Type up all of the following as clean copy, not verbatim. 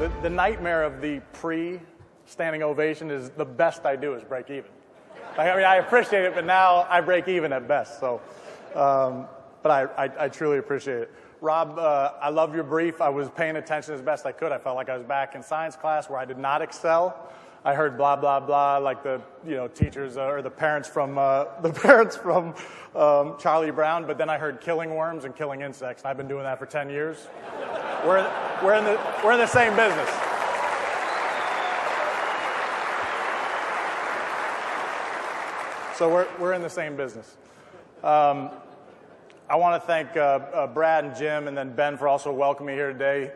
The nightmare of the pre-standing ovation is the best I do is break even. I mean, I appreciate it, but now I break even at best. So, but I truly appreciate it. Rob, I love your brief. I was paying attention as best I could. I felt like I was back in science class where I did not excel. I heard blah blah blah like the teachers or the parents from Charlie Brown, but then I heard killing worms and killing insects, and I've been doing that for 10 years. We're in the same business. So we're in the same business. I want to thank Brad and Jim and then Ben for also welcoming me here today.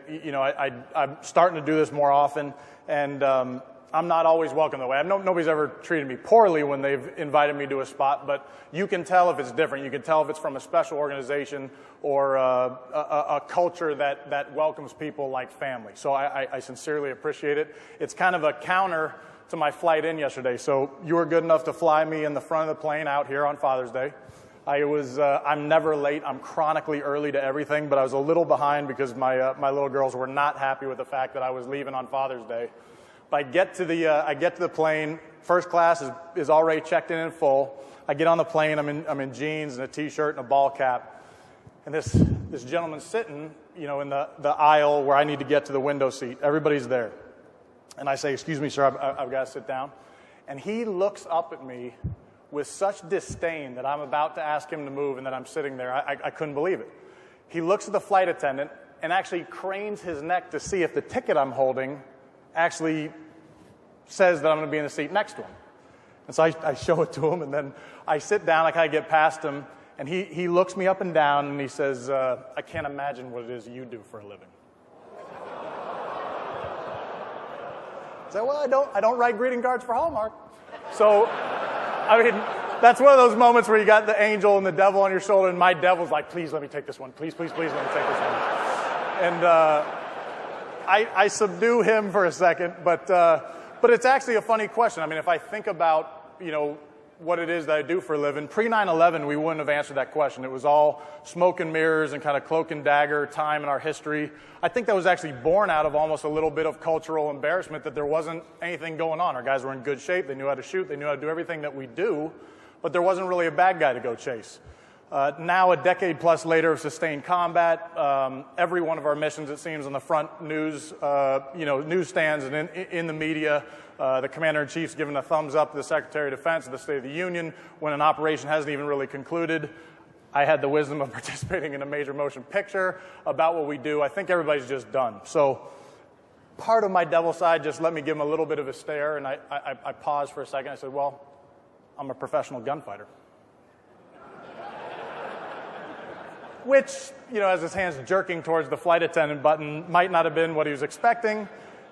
I'm starting to do this more often, and I'm not always welcome that way. Nobody's ever treated me poorly when they've invited me to a spot, but you can tell if it's different. You can tell if it's from a special organization or a culture that welcomes people like family. So I sincerely appreciate it. It's kind of a counter to my flight in yesterday. So you were good enough to fly me in the front of the plane out here on Father's Day. I'm never late. I'm chronically early to everything, but I was a little behind because my little girls were not happy with the fact that I was leaving on Father's Day. But I get to the plane. First class is already checked in full. I get on the plane. I'm in jeans and a t-shirt and a ball cap. And this gentleman's sitting, in the aisle where I need to get to the window seat. Everybody's there. And I say, "Excuse me, sir, I've got to sit down." And he looks up at me with such disdain that I'm about to ask him to move and that I'm sitting there. I couldn't believe it. He looks at the flight attendant and actually cranes his neck to see if the ticket I'm holding actually says that I'm going to be in the seat next to him. And so I show it to him, and then I sit down, I kind of get past him, and he looks me up and down, and he says, "I can't imagine what it is you do for a living." I said, "Well, I don't write greeting cards for Hallmark." So, I mean, that's one of those moments where you got the angel and the devil on your shoulder, and my devil's like, "Please let me take this one. Please, please, please let me take this one." And I subdue him for a second, but it's actually a funny question. I mean, if I think about, what it is that I do for a living, pre-9/11, we wouldn't have answered that question. It was all smoke and mirrors and kind of cloak and dagger time in our history. I think that was actually born out of almost a little bit of cultural embarrassment that there wasn't anything going on. Our guys were in good shape. They knew how to shoot. They knew how to do everything that we do, but there wasn't really a bad guy to go chase. Now, a decade plus later of sustained combat, every one of our missions, it seems, on the front news, newsstands and in the media, the Commander-in-Chief's giving a thumbs up to the Secretary of Defense at the State of the Union when an operation hasn't even really concluded. I had the wisdom of participating in a major motion picture about what we do. I think everybody's just done. So part of my devil side just let me give him a little bit of a stare, and I paused for a second. I said, "Well, I'm a professional gunfighter." Which, as his hand's jerking towards the flight attendant button, might not have been what he was expecting.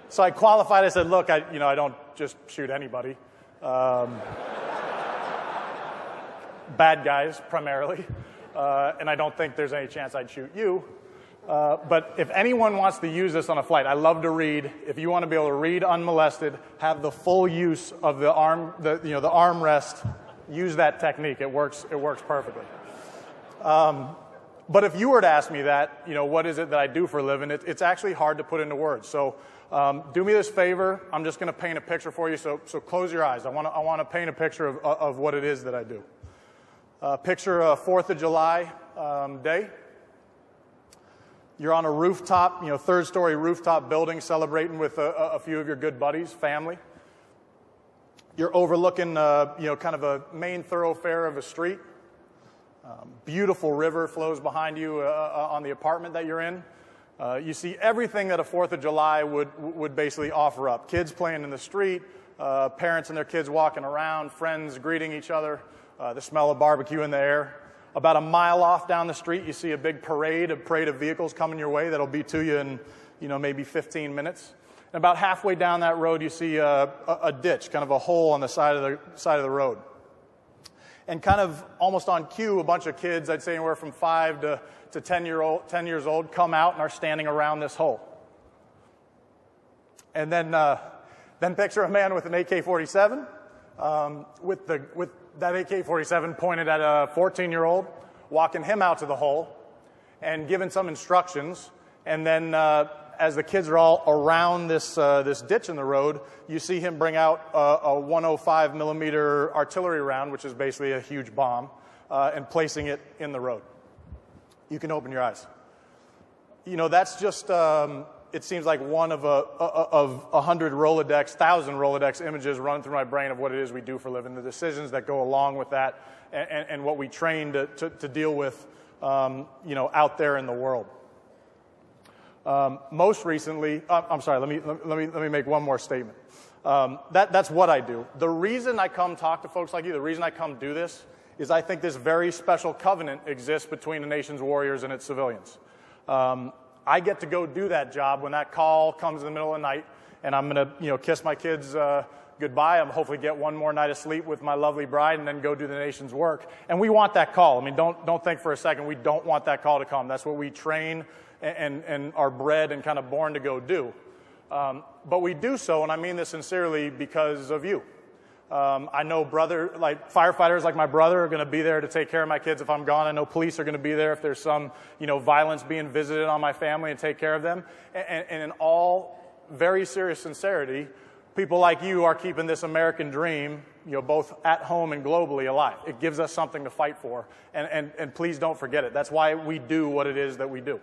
So I qualified. I said, "Look, I don't just shoot anybody. Bad guys, primarily. And I don't think there's any chance I'd shoot you. But if anyone wants to use this on a flight, I love to read. If you want to be able to read unmolested, have the full use of the the armrest, use that technique. It works perfectly. But if you were to ask me that, what is it that I do for a living, it's actually hard to put into words. So do me this favor. I'm just going to paint a picture for you. So close your eyes. I want to paint a picture of what it is that I do. Picture a 4th of July day. You're on a rooftop, third-story rooftop building, celebrating with a few of your good buddies, family. You're overlooking, kind of a main thoroughfare of a street. Beautiful river flows behind you on the apartment that you're in. You see everything that a 4th of July would basically offer up. Kids playing in the street, parents and their kids walking around, friends greeting each other, the smell of barbecue in the air. About a mile off down the street, you see a big parade of vehicles coming your way that'll be to you in, maybe 15 minutes. And about halfway down that road, you see a ditch, kind of a hole on the side of the road. And kind of almost on cue, a bunch of kids, I'd say anywhere from 5 to 10 years old, come out and are standing around this hole. And then picture a man with an AK-47, with that AK-47 pointed at a 14-year-old, walking him out to the hole and giving some instructions. And then as the kids are all around this ditch in the road, you see him bring out a 105 millimeter artillery round, which is basically a huge bomb, and placing it in the road. You can open your eyes. You know, that's just, it seems like one of 100 Rolodex, 1,000 Rolodex images running through my brain of what it is we do for a living, the decisions that go along with that, and what we train to deal with, you know, out there in the world. Most recently, I'm sorry, let me make one more statement. That's what I do. The reason I come talk to folks like you, the reason I come do this, is I think this very special covenant exists between the nation's warriors and its civilians. I get to go do that job when that call comes in the middle of the night, and I'm going to, you know, kiss my kids goodbye. I'm hopefully get one more night of sleep with my lovely bride, and then go do the nation's work. And we want that call. I mean, don't think for a second we don't want that call to come. That's what we train and are bred and kind of born to go do. But we do so, and I mean this sincerely, because of you. I know firefighters like my brother are going to be there to take care of my kids if I'm gone. I know police are going to be there if there's some, you know, violence being visited on my family, and take care of them. And in all very serious sincerity, people like you are keeping this American dream, you know, both at home and globally alive. It gives us something to fight for. And please don't forget it. That's why we do what it is that we do.